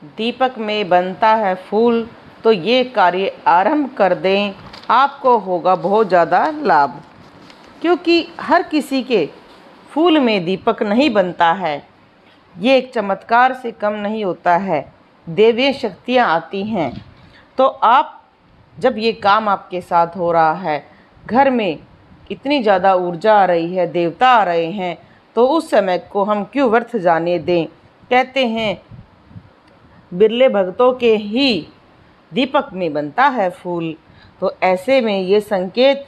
दीपक में बनता है फूल, तो ये कार्य आरंभ कर दें, आपको होगा बहुत ज़्यादा लाभ। क्योंकि हर किसी के फूल में दीपक नहीं बनता है, ये एक चमत्कार से कम नहीं होता है, दैवीय शक्तियाँ आती हैं। तो आप जब ये काम आपके साथ हो रहा है, घर में इतनी ज़्यादा ऊर्जा आ रही है, देवता आ रहे हैं, तो उस समय को हम क्यों व्यर्थ जाने दें। कहते हैं बिरले भक्तों के ही दीपक में बनता है फूल। तो ऐसे में ये संकेत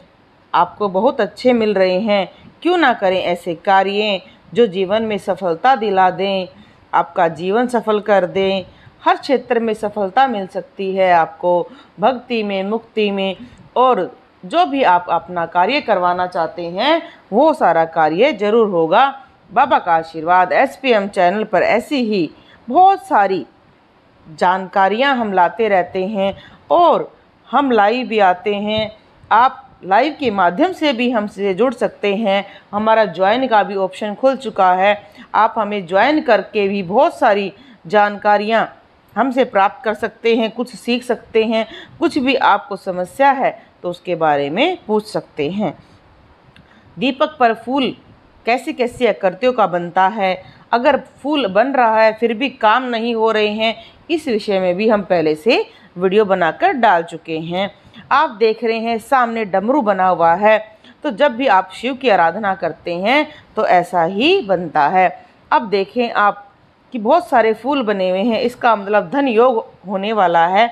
आपको बहुत अच्छे मिल रहे हैं। क्यों ना करें ऐसे कार्य जो जीवन में सफलता दिला दें, आपका जीवन सफल कर दें। हर क्षेत्र में सफलता मिल सकती है आपको, भक्ति में, मुक्ति में, और जो भी आप अपना कार्य करवाना चाहते हैं वो सारा कार्य जरूर होगा। बाबा का आशीर्वाद SPM चैनल पर ऐसी ही बहुत सारी जानकारियां हम लाते रहते हैं और हम लाइव भी आते हैं। आप लाइव के माध्यम से भी हमसे जुड़ सकते हैं। हमारा ज्वाइन का भी ऑप्शन खुल चुका है। आप हमें ज्वाइन करके भी बहुत सारी जानकारियां हमसे प्राप्त कर सकते हैं, कुछ सीख सकते हैं, कुछ भी आपको समस्या है तो उसके बारे में पूछ सकते हैं। दीपक पर फूल कैसे कैसे आकृतियों का बनता है, अगर फूल बन रहा है फिर भी काम नहीं हो रहे हैं, इस विषय में भी हम पहले से वीडियो बनाकर डाल चुके हैं। आप देख रहे हैं सामने डमरू बना हुआ है, तो जब भी आप शिव की आराधना करते हैं तो ऐसा ही बनता है। अब देखें आप कि बहुत सारे फूल बने हुए हैं, इसका मतलब धन योग होने वाला है,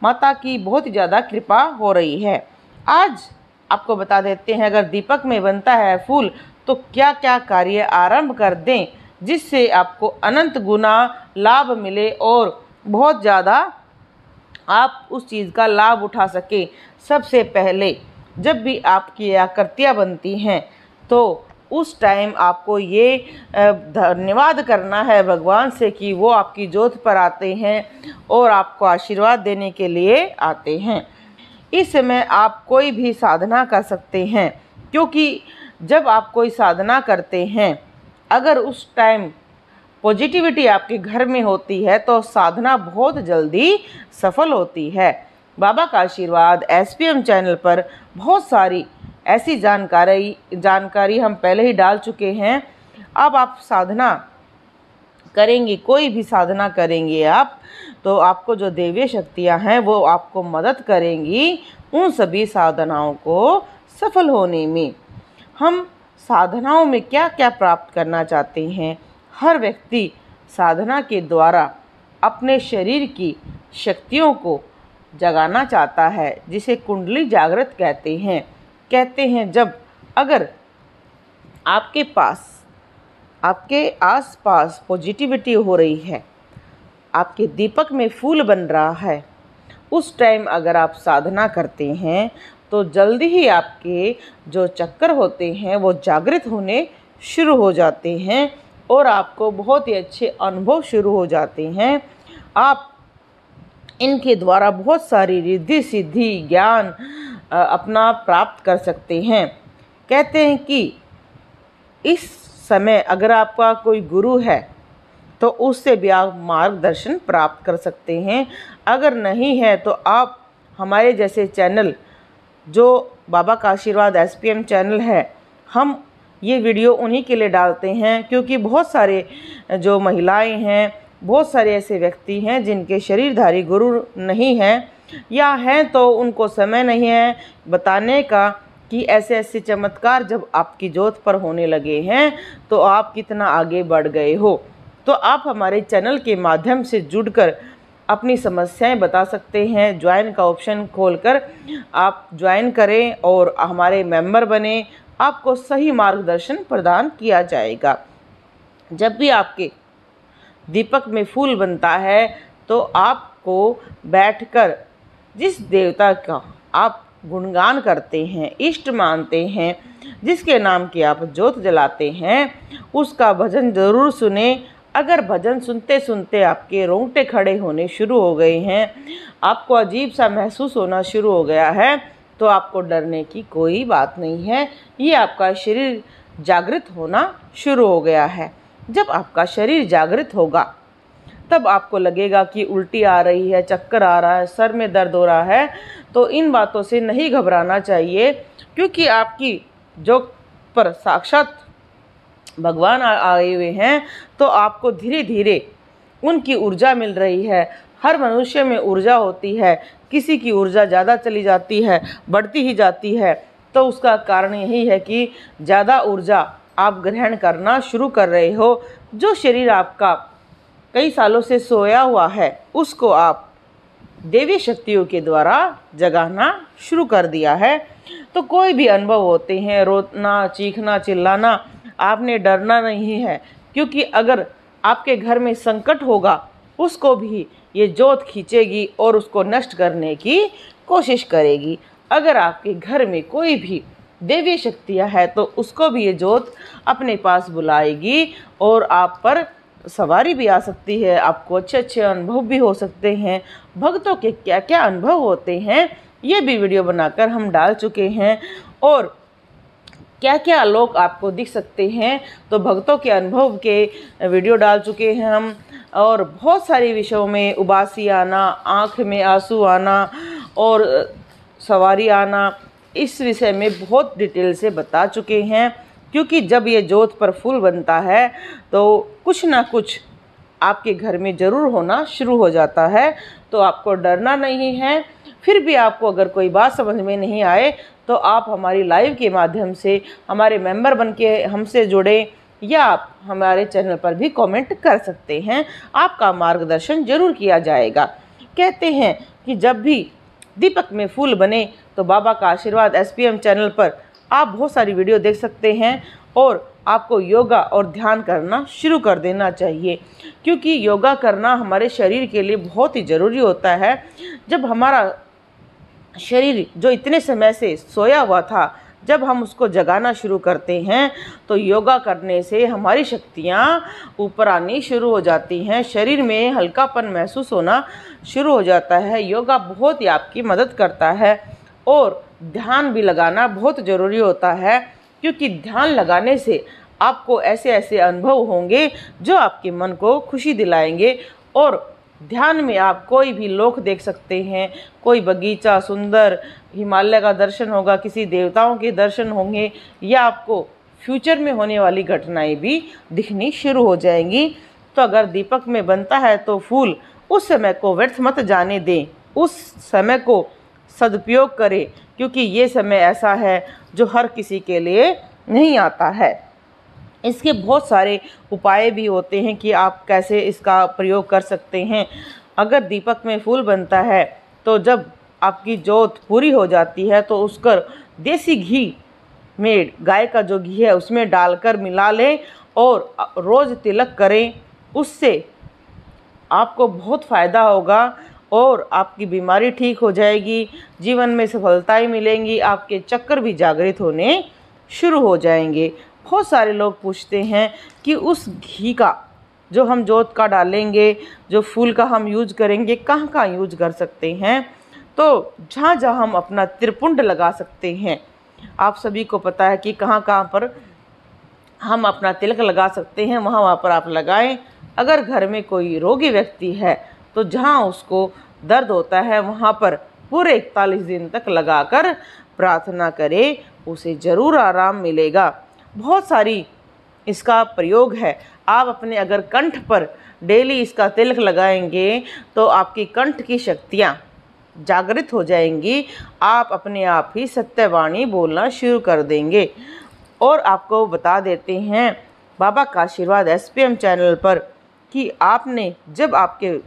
माता की बहुत ही ज़्यादा कृपा हो रही है। आज आपको बता देते हैं अगर दीपक में बनता है फूल तो क्या क्या कार्य आरंभ कर दें जिससे आपको अनंत गुना लाभ मिले और बहुत ज़्यादा आप उस चीज़ का लाभ उठा सके। सबसे पहले जब भी आपकी आकृतियाँ बनती हैं तो उस टाइम आपको ये धन्यवाद करना है भगवान से कि वो आपकी जोत पर आते हैं और आपको आशीर्वाद देने के लिए आते हैं। इस समय आप कोई भी साधना कर सकते हैं, क्योंकि जब आप कोई साधना करते हैं अगर उस टाइम पॉजिटिविटी आपके घर में होती है तो साधना बहुत जल्दी सफल होती है। बाबा का आशीर्वाद SPM चैनल पर बहुत सारी ऐसी जानकारी हम पहले ही डाल चुके हैं। अब आप साधना करेंगे, कोई भी साधना करेंगे आप, तो आपको जो दैवीय शक्तियाँ हैं वो आपको मदद करेंगी उन सभी साधनाओं को सफल होने में। हम साधनाओं में क्या क्या प्राप्त करना चाहते हैं, हर व्यक्ति साधना के द्वारा अपने शरीर की शक्तियों को जगाना चाहता है, जिसे कुंडली जागृत कहते हैं। कहते हैं जब अगर आपके पास, आपके आसपास पॉजिटिविटी हो रही है, आपके दीपक में फूल बन रहा है, उस टाइम अगर आप साधना करते हैं तो जल्दी ही आपके जो चक्कर होते हैं वो जागृत होने शुरू हो जाते हैं और आपको बहुत ही अच्छे अनुभव शुरू हो जाते हैं। आप इनके द्वारा बहुत सारी रिद्धि सिद्धि ज्ञान अपना प्राप्त कर सकते हैं। कहते हैं कि इस समय अगर आपका कोई गुरु है तो उससे भी आप मार्गदर्शन प्राप्त कर सकते हैं। अगर नहीं है तो आप हमारे जैसे चैनल जो बाबा का आशीर्वाद SPM चैनल है, हम ये वीडियो उन्हीं के लिए डालते हैं क्योंकि बहुत सारे जो महिलाएं हैं, बहुत सारे ऐसे व्यक्ति हैं जिनके शरीरधारी गुरु नहीं हैं या हैं तो उनको समय नहीं है बताने का कि ऐसे ऐसे चमत्कार जब आपकी जोत पर होने लगे हैं तो आप कितना आगे बढ़ गए हो। तो आप हमारे चैनल के माध्यम से जुड़कर अपनी समस्याएं बता सकते हैं। ज्वाइन का ऑप्शन खोलकर आप ज्वाइन करें और हमारे मेंबर बने, आपको सही मार्गदर्शन प्रदान किया जाएगा। जब भी आपके दीपक में फूल बनता है तो आपको बैठकर जिस देवता का आप गुणगान करते हैं, इष्ट मानते हैं, जिसके नाम की आप जोत जलाते हैं, उसका भजन ज़रूर सुने। अगर भजन सुनते सुनते आपके रोंगटे खड़े होने शुरू हो गए हैं, आपको अजीब सा महसूस होना शुरू हो गया है, तो आपको डरने की कोई बात नहीं है। ये आपका शरीर जागृत होना शुरू हो गया है। जब आपका शरीर जागृत होगा तब आपको लगेगा कि उल्टी आ रही है, चक्कर आ रहा है, सर में दर्द हो रहा है, तो इन बातों से नहीं घबराना चाहिए, क्योंकि आपकी जो पर साक्षात भगवान आए हुए हैं, तो आपको धीरे धीरे उनकी ऊर्जा मिल रही है। हर मनुष्य में ऊर्जा होती है, किसी की ऊर्जा ज़्यादा चली जाती है, बढ़ती ही जाती है, तो उसका कारण यही है कि ज़्यादा ऊर्जा आप ग्रहण करना शुरू कर रहे हो। जो शरीर आपका कई सालों से सोया हुआ है, उसको आप देवी शक्तियों के द्वारा जगाना शुरू कर दिया है। तो कोई भी अनुभव होते हैं, रोना, चीखना, चिल्लाना, आपने डरना नहीं है, क्योंकि अगर आपके घर में संकट होगा, उसको भी ये जोत खींचेगी और उसको नष्ट करने की कोशिश करेगी। अगर आपके घर में कोई भी देवी शक्तियाँ है, तो उसको भी ये जोत अपने पास बुलाएगी और आप पर सवारी भी आ सकती है। आपको अच्छे अच्छे अनुभव भी हो सकते हैं। भक्तों के क्या क्या अनुभव होते हैं, ये भी वीडियो बनाकर हम डाल चुके हैं। और क्या क्या लोग आपको दिख सकते हैं, तो भक्तों के अनुभव के वीडियो डाल चुके हैं हम। और बहुत सारे विषयों में उबासी आना, आँख में आंसू आना और सवारी आना, इस विषय में बहुत डिटेल से बता चुके हैं। क्योंकि जब ये जोत पर फूल बनता है, तो कुछ ना कुछ आपके घर में ज़रूर होना शुरू हो जाता है। तो आपको डरना नहीं है। फिर भी आपको अगर कोई बात समझ में नहीं आए, तो आप हमारी लाइव के माध्यम से हमारे मेंबर बन के हमसे जुड़े, या आप हमारे चैनल पर भी कमेंट कर सकते हैं। आपका मार्गदर्शन जरूर किया जाएगा। कहते हैं कि जब भी दीपक में फूल बने, तो बाबा का आशीर्वाद SPM चैनल पर आप बहुत सारी वीडियो देख सकते हैं। और आपको योगा और ध्यान करना शुरू कर देना चाहिए, क्योंकि योगा करना हमारे शरीर के लिए बहुत ही ज़रूरी होता है। जब हमारा शरीर जो इतने समय से सोया हुआ था, जब हम उसको जगाना शुरू करते हैं, तो योगा करने से हमारी शक्तियाँ ऊपर आनी शुरू हो जाती हैं। शरीर में हल्कापन महसूस होना शुरू हो जाता है। योगा बहुत ही आपकी मदद करता है। और ध्यान भी लगाना बहुत ज़रूरी होता है, क्योंकि ध्यान लगाने से आपको ऐसे ऐसे अनुभव होंगे जो आपके मन को खुशी दिलाएंगे। और ध्यान में आप कोई भी लोक देख सकते हैं, कोई बगीचा, सुंदर हिमालय का दर्शन होगा, किसी देवताओं के दर्शन होंगे, या आपको फ्यूचर में होने वाली घटनाएं भी दिखनी शुरू हो जाएंगी। तो अगर दीपक में बनता है तो फूल, उस समय को व्यर्थ मत जाने दें, उस समय को सदुपयोग करें, क्योंकि ये समय ऐसा है जो हर किसी के लिए नहीं आता है। इसके बहुत सारे उपाय भी होते हैं कि आप कैसे इसका प्रयोग कर सकते हैं। अगर दीपक में फूल बनता है, तो जब आपकी जोत पूरी हो जाती है, तो उसका देसी घी में, गाय का जो घी है उसमें डालकर मिला लें और रोज़ तिलक करें। उससे आपको बहुत फ़ायदा होगा और आपकी बीमारी ठीक हो जाएगी, जीवन में सफलताएं मिलेंगी, आपके चक्कर भी जागृत होने शुरू हो जाएंगे। बहुत सारे लोग पूछते हैं कि उस घी का जो हम जोत का डालेंगे, जो फूल का हम यूज करेंगे, कहाँ कहाँ यूज कर सकते हैं। तो जहाँ जहाँ हम अपना त्रिपुंड लगा सकते हैं, आप सभी को पता है कि कहाँ कहाँ पर हम अपना तिलक लगा सकते हैं, वहाँ पर आप लगाएं। अगर घर में कोई रोगी व्यक्ति है, तो जहाँ उसको दर्द होता है, वहाँ पर पूरे 41 दिन तक लगाकर प्रार्थना करें, उसे ज़रूर आराम मिलेगा। बहुत सारी इसका प्रयोग है। आप अपने अगर कंठ पर डेली इसका तिलक लगाएंगे, तो आपकी कंठ की शक्तियाँ जागृत हो जाएंगी। आप अपने आप ही सत्यवाणी बोलना शुरू कर देंगे। और आपको बता देते हैं बाबा का आशीर्वाद SPM चैनल पर कि आपने जब आपके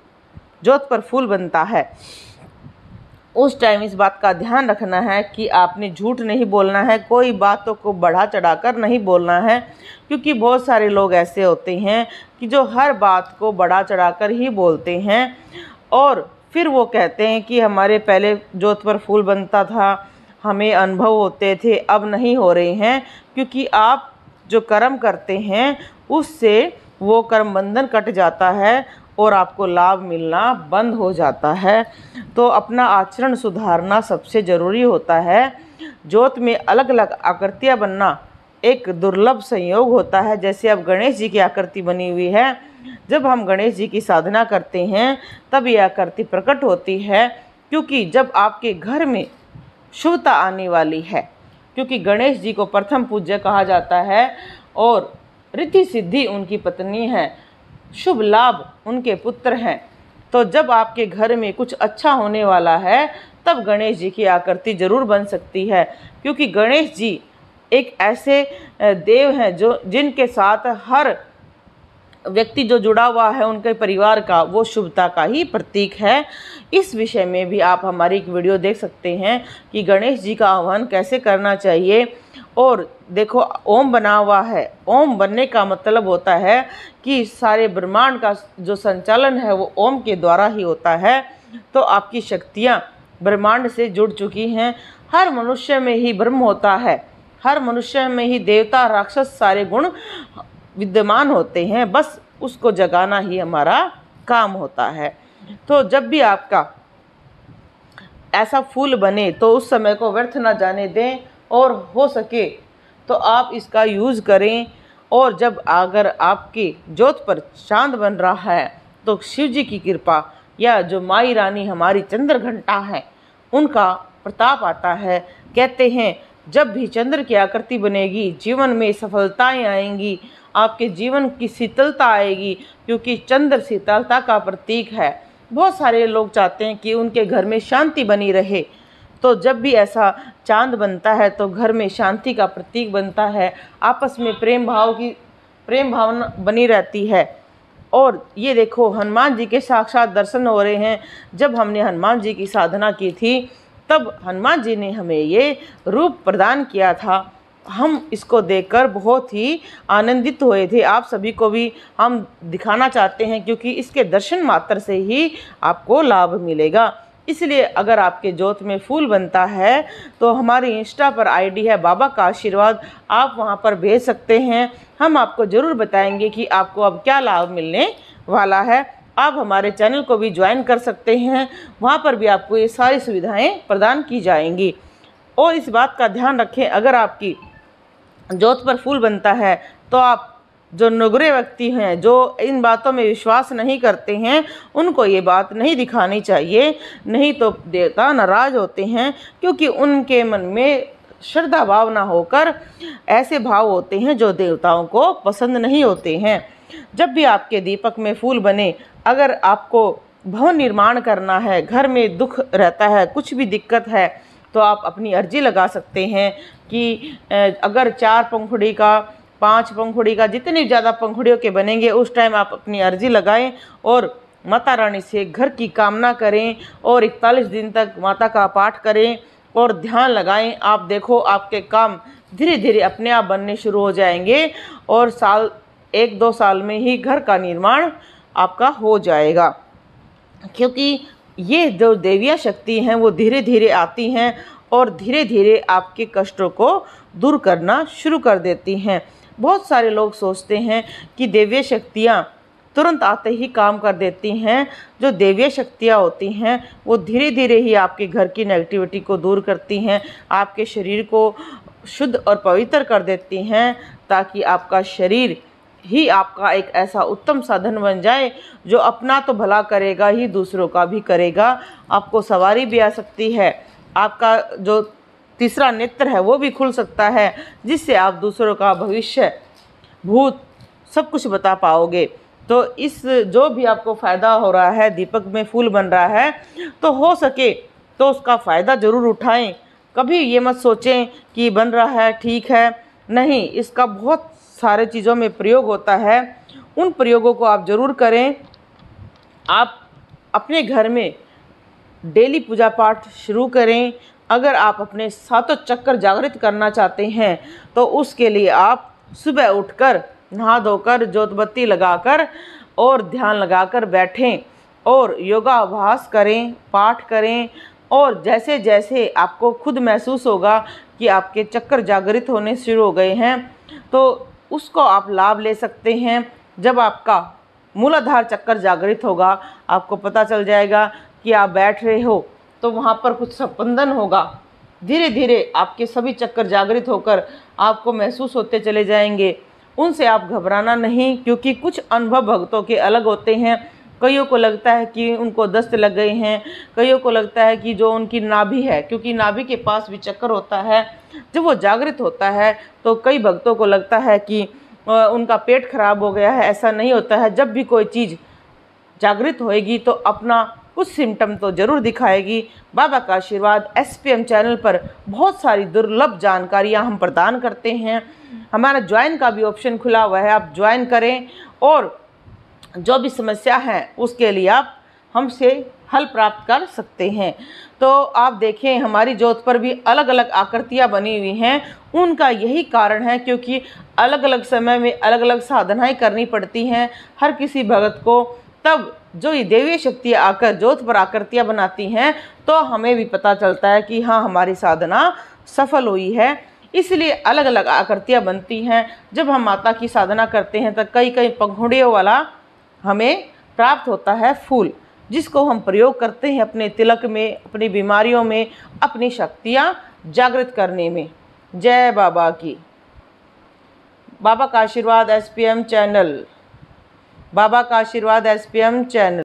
जोत पर फूल बनता है, उस टाइम इस बात का ध्यान रखना है कि आपने झूठ नहीं बोलना है, कोई बातों को बढ़ा चढ़ाकर नहीं बोलना है। क्योंकि बहुत सारे लोग ऐसे होते हैं कि जो हर बात को बढ़ा चढ़ाकर ही बोलते हैं, और फिर वो कहते हैं कि हमारे पहले जोत पर फूल बनता था, हमें अनुभव होते थे, अब नहीं हो रहे हैं। क्योंकि आप जो कर्म करते हैं, उससे वो कर्म बंधन कट जाता है और आपको लाभ मिलना बंद हो जाता है। तो अपना आचरण सुधारना सबसे ज़रूरी होता है। जोत में अलग अलग आकृतियाँ बनना एक दुर्लभ संयोग होता है। जैसे अब गणेश जी की आकृति बनी हुई है, जब हम गणेश जी की साधना करते हैं तब यह आकृति प्रकट होती है, क्योंकि जब आपके घर में शुभता आने वाली है, क्योंकि गणेश जी को प्रथम पूज्य कहा जाता है और रिद्धि सिद्धि उनकी पत्नी है, शुभ लाभ उनके पुत्र हैं। तो जब आपके घर में कुछ अच्छा होने वाला है तब गणेश जी की आकृति जरूर बन सकती है, क्योंकि गणेश जी एक ऐसे देव हैं जो जिनके साथ हर व्यक्ति जो जुड़ा हुआ है उनके परिवार का, वो शुभता का ही प्रतीक है। इस विषय में भी आप हमारी एक वीडियो देख सकते हैं कि गणेश जी का आह्वान कैसे करना चाहिए। और देखो ओम बना हुआ है, ओम बनने का मतलब होता है कि सारे ब्रह्मांड का जो संचालन है वो ओम के द्वारा ही होता है। तो आपकी शक्तियाँ ब्रह्मांड से जुड़ चुकी हैं। हर मनुष्य में ही ब्रह्म होता है, हर मनुष्य में ही देवता राक्षस सारे गुण विद्यमान होते हैं, बस उसको जगाना ही हमारा काम होता है। तो जब भी आपका ऐसा फूल बने तो उस समय को व्यर्थ ना जाने दें और हो सके तो आप इसका यूज़ करें। और जब अगर आपकी ज्योत पर चांद बन रहा है तो शिव जी की कृपा या जो माई रानी हमारी चंद्र घंटा है उनका प्रताप आता है। कहते हैं जब भी चंद्र की आकृति बनेगी जीवन में सफलताएं आएंगी, आपके जीवन की शीतलता आएगी, क्योंकि चंद्र शीतलता का प्रतीक है। बहुत सारे लोग चाहते हैं कि उनके घर में शांति बनी रहे, तो जब भी ऐसा चांद बनता है तो घर में शांति का प्रतीक बनता है, आपस में प्रेम भावना बनी रहती है। और ये देखो हनुमान जी के साक्षात दर्शन हो रहे हैं। जब हमने हनुमान जी की साधना की थी तब हनुमान जी ने हमें ये रूप प्रदान किया था। हम इसको देखकर बहुत ही आनंदित हुए थे। आप सभी को भी हम दिखाना चाहते हैं, क्योंकि इसके दर्शन मात्र से ही आपको लाभ मिलेगा। इसलिए अगर आपके ज्योत में फूल बनता है तो हमारी इंस्टा पर आईडी है बाबा का आशीर्वाद, आप वहां पर भेज सकते हैं। हम आपको ज़रूर बताएंगे कि आपको अब क्या लाभ मिलने वाला है। आप हमारे चैनल को भी ज्वाइन कर सकते हैं, वहाँ पर भी आपको ये सारी सुविधाएं प्रदान की जाएंगी। और इस बात का ध्यान रखें, अगर आपकी ज्योत पर फूल बनता है तो आप जो नुगरे व्यक्ति हैं, जो इन बातों में विश्वास नहीं करते हैं, उनको ये बात नहीं दिखानी चाहिए, नहीं तो देवता नाराज होते हैं, क्योंकि उनके मन में श्रद्धा भाव ना होकर ऐसे भाव होते हैं जो देवताओं को पसंद नहीं होते हैं। जब भी आपके दीपक में फूल बने, अगर आपको भवन निर्माण करना है, घर में दुख रहता है, कुछ भी दिक्कत है, तो आप अपनी अर्जी लगा सकते हैं कि अगर 4 पंखुड़ी का, 5 पंखुड़ी का, जितनी ज़्यादा पंखुड़ियों के बनेंगे उस टाइम आप अपनी अर्जी लगाएं और माता रानी से घर की कामना करें और 41 दिन तक माता का पाठ करें और ध्यान लगाएं। आप देखो आपके काम धीरे धीरे अपने आप बनने शुरू हो जाएंगे और 1-2 साल में ही घर का निर्माण आपका हो जाएगा। क्योंकि ये जो देवियाँ शक्ति हैं वो धीरे धीरे आती हैं और धीरे धीरे आपके कष्टों को दूर करना शुरू कर देती हैं। बहुत सारे लोग सोचते हैं कि देवीय शक्तियाँ तुरंत आते ही काम कर देती हैं। जो देवीय शक्तियाँ होती हैं वो धीरे धीरे ही आपके घर की नेगेटिविटी को दूर करती हैं, आपके शरीर को शुद्ध और पवित्र कर देती हैं, ताकि आपका शरीर ही आपका एक ऐसा उत्तम साधन बन जाए जो अपना तो भला करेगा ही दूसरों का भी करेगा। आपको सवारी भी आ सकती है, आपका जो तीसरा नेत्र है वो भी खुल सकता है, जिससे आप दूसरों का भविष्य भूत सब कुछ बता पाओगे। तो इस जो भी आपको फ़ायदा हो रहा है, दीपक में फूल बन रहा है, तो हो सके तो उसका फ़ायदा ज़रूर उठाएं। कभी ये मत सोचें कि बन रहा है ठीक है, नहीं, इसका बहुत सारे चीज़ों में प्रयोग होता है। उन प्रयोगों को आप ज़रूर करें। आप अपने घर में डेली पूजा पाठ शुरू करें। अगर आप अपने सातों चक्कर जागृत करना चाहते हैं तो उसके लिए आप सुबह उठकर नहा धोकर जोत बत्ती लगाकर और ध्यान लगाकर बैठें और योगाभ्यास करें, पाठ करें। और जैसे जैसे आपको खुद महसूस होगा कि आपके चक्कर जागृत होने शुरू हो गए हैं तो उसको आप लाभ ले सकते हैं। जब आपका मूलाधार चक्कर जागृत होगा, आपको पता चल जाएगा कि आप बैठ रहे हो तो वहाँ पर कुछ स्पंदन होगा। धीरे धीरे आपके सभी चक्कर जागृत होकर आपको महसूस होते चले जाएंगे उनसे आप घबराना नहीं, क्योंकि कुछ अनुभव भक्तों के अलग होते हैं। कईयों को लगता है कि उनको दस्त लग गए हैं, कईयों को लगता है कि जो उनकी नाभि है, क्योंकि नाभि के पास भी चक्कर होता है, जब वो जागृत होता है तो कई भक्तों को लगता है कि उनका पेट खराब हो गया है। ऐसा नहीं होता है। जब भी कोई चीज़ जागृत होएगी तो अपना कुछ सिम्टम तो ज़रूर दिखाएगी। बाबा का आशीर्वाद SPM चैनल पर बहुत सारी दुर्लभ जानकारियाँ हम प्रदान करते हैं। हमारा ज्वाइन का भी ऑप्शन खुला हुआ है, आप ज्वाइन करें और जो भी समस्या है उसके लिए आप हमसे हल प्राप्त कर सकते हैं। तो आप देखें, हमारी ज्योत पर भी अलग अलग आकृतियाँ बनी हुई हैं। उनका यही कारण है क्योंकि अलग अलग समय में अलग अलग साधनाएं करनी पड़ती हैं हर किसी भगत को। तब जो ये देवीय शक्तियाँ आकर ज्योत पर आकृतियाँ बनाती हैं तो हमें भी पता चलता है कि हाँ, हमारी साधना सफल हुई है। इसलिए अलग अलग आकृतियाँ बनती हैं। जब हम माता की साधना करते हैं तो कई कई पंखुड़ियों वाला हमें प्राप्त होता है फूल, जिसको हम प्रयोग करते हैं अपने तिलक में, अपनी बीमारियों में, अपनी शक्तियाँ जागृत करने में। जय बाबा की। बाबा का आशीर्वाद SPM चैनल, बाबा का आशीर्वाद SPM चैनल।